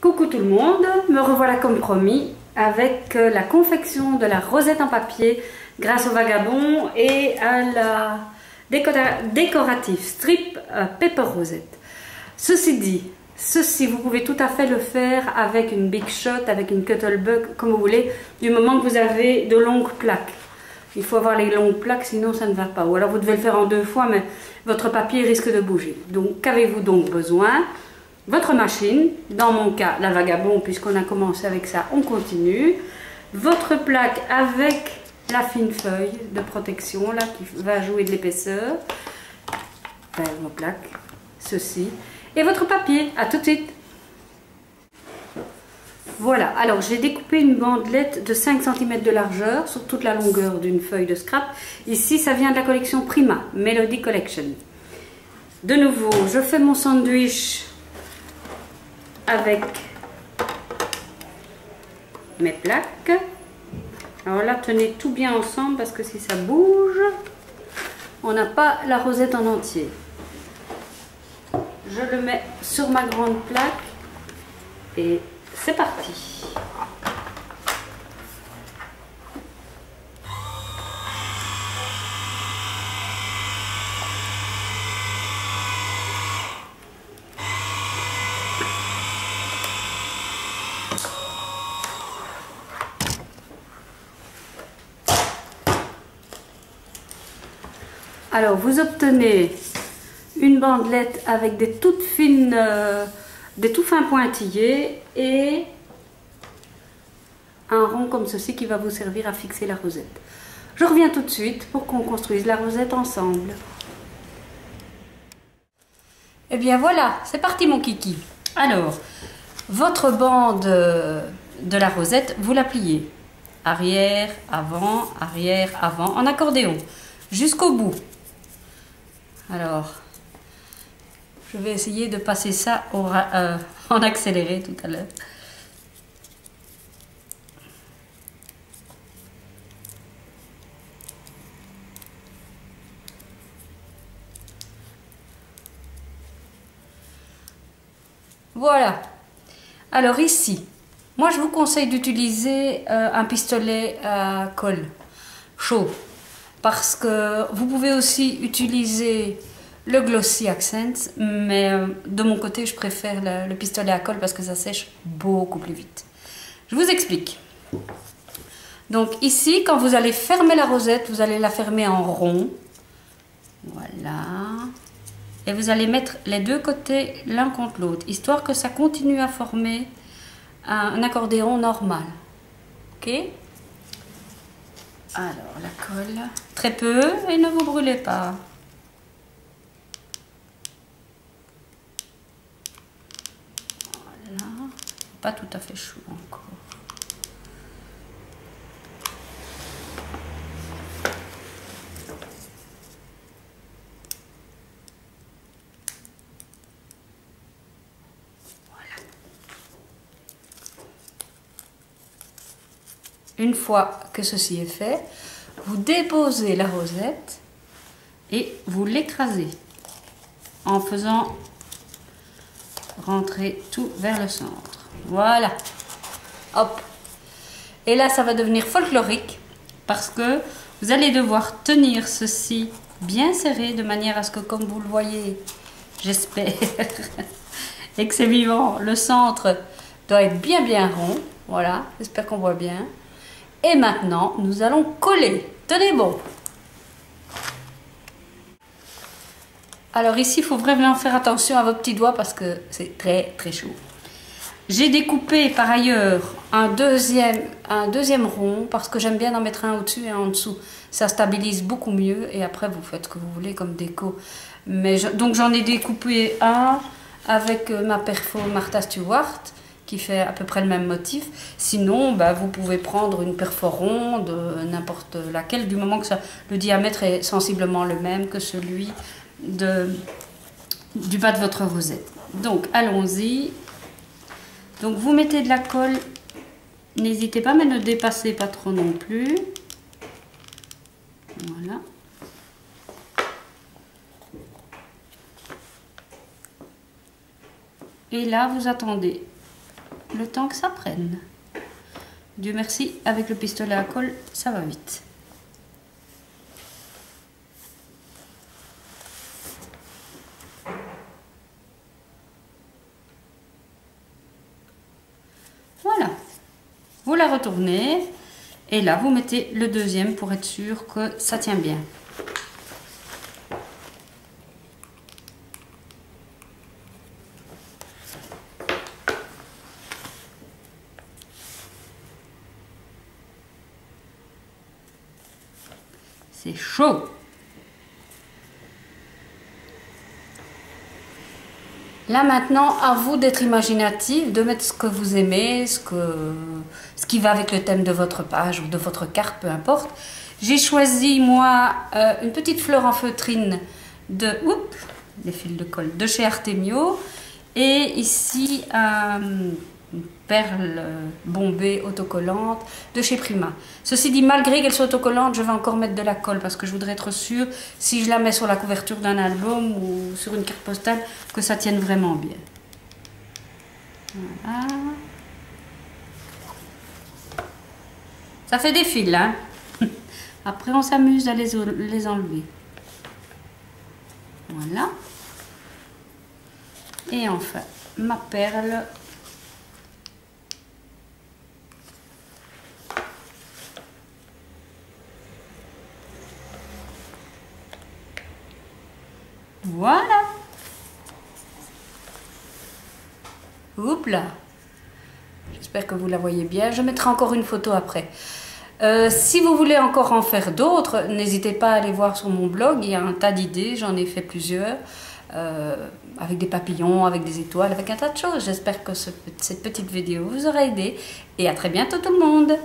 Coucou tout le monde, me revoilà comme promis avec la confection de la rosette en papier grâce au vagabond et à la décorative strip paper rosette. Ceci dit, vous pouvez tout à fait le faire avec une big shot, avec une cuttlebug, comme vous voulez, du moment que vous avez de longues plaques. Il faut avoir les longues plaques, sinon ça ne va pas. Ou alors vous devez le faire en 2 fois, mais votre papier risque de bouger. Donc qu'avez-vous donc besoin? Votre machine, dans mon cas la vagabond, puisqu'on a commencé avec ça, on continue. Votre plaque avec la fine feuille de protection là qui va jouer de l'épaisseur. Enfin, vos plaques, ceci. Et votre papier, à tout de suite. Voilà, alors j'ai découpé une bandelette de 5 cm de largeur sur toute la longueur d'une feuille de scrap. Ici, ça vient de la collection Prima, Melody Collection. De nouveau, je fais mon sandwich avec mes plaques. Alors là, tenez tout bien ensemble parce que si ça bouge, on n'a pas la rosette en entier. Je le mets sur ma grande plaque et c'est parti. Alors, vous obtenez une bandelette avec des toutes fines, des tout fins pointillés et un rond comme ceci qui va vous servir à fixer la rosette. Je reviens tout de suite pour qu'on construise la rosette ensemble. Et bien voilà, c'est parti mon kiki. Alors, votre bande de la rosette, vous la pliez. Arrière, avant, en accordéon, jusqu'au bout. Alors, je vais essayer de passer ça en accéléré tout à l'heure. Voilà. Alors ici, moi je vous conseille d'utiliser un pistolet à colle chaud. Parce que vous pouvez aussi utiliser le Glossy Accents, mais de mon côté, je préfère le pistolet à colle parce que ça sèche beaucoup plus vite. Je vous explique. Donc ici, quand vous allez fermer la rosette, vous allez la fermer en rond. Voilà. Et vous allez mettre les deux côtés l'un contre l'autre, histoire que ça continue à former un accordéon normal. Ok ? Alors, la colle, très peu et ne vous brûlez pas. Voilà, pas tout à fait chaud encore. Voilà. Une fois que ceci est fait, vous déposez la rosette et vous l'écrasez en faisant rentrer tout vers le centre. Voilà. Hop. Et là, ça va devenir folklorique parce que vous allez devoir tenir ceci bien serré de manière à ce que, comme vous le voyez, j'espère, et que c'est vivant, le centre doit être bien rond. Voilà, j'espère qu'on voit bien. Et maintenant, nous allons coller. Tenez bon. Alors ici, il faut vraiment faire attention à vos petits doigts parce que c'est très chaud. J'ai découpé par ailleurs un deuxième rond parce que j'aime bien en mettre un au-dessus et un en dessous. Ça stabilise beaucoup mieux et après vous faites ce que vous voulez comme déco. Donc j'en ai découpé un avec ma perfo Martha Stewart qui fait à peu près le même motif. Sinon, vous pouvez prendre une perfo ronde, n'importe laquelle, du moment que le diamètre est sensiblement le même que celui du bas de votre rosette. Donc, allons-y. Donc, vous mettez de la colle. N'hésitez pas, mais ne dépassez pas trop non plus. Voilà. Et là, vous attendez le temps que ça prenne. Dieu merci, avec le pistolet à colle, ça va vite. Voilà. Vous la retournez et là vous mettez le deuxième pour être sûr que ça tient bien. C'est chaud. Là maintenant, à vous d'être imaginatif, de mettre ce que vous aimez, ce qui va avec le thème de votre page ou de votre carte, peu importe. J'ai choisi moi une petite fleur en feutrine de les fils de colle de chez Artemio et ici une perle bombée autocollante de chez Prima. Ceci dit, malgré qu'elle soit autocollante, je vais encore mettre de la colle parce que je voudrais être sûre, si je la mets sur la couverture d'un album ou sur une carte postale, que ça tienne vraiment bien. Voilà. Ça fait des fils, hein. Après, on s'amuse à les enlever. Voilà. Et enfin, ma perle. Voilà. Oups là. J'espère que vous la voyez bien. Je mettrai encore une photo après. Si vous voulez encore en faire d'autres, n'hésitez pas à aller voir sur mon blog. Il y a un tas d'idées. J'en ai fait plusieurs. Avec des papillons, avec des étoiles, avec un tas de choses. J'espère que cette petite vidéo vous aura aidé. Et à très bientôt tout le monde.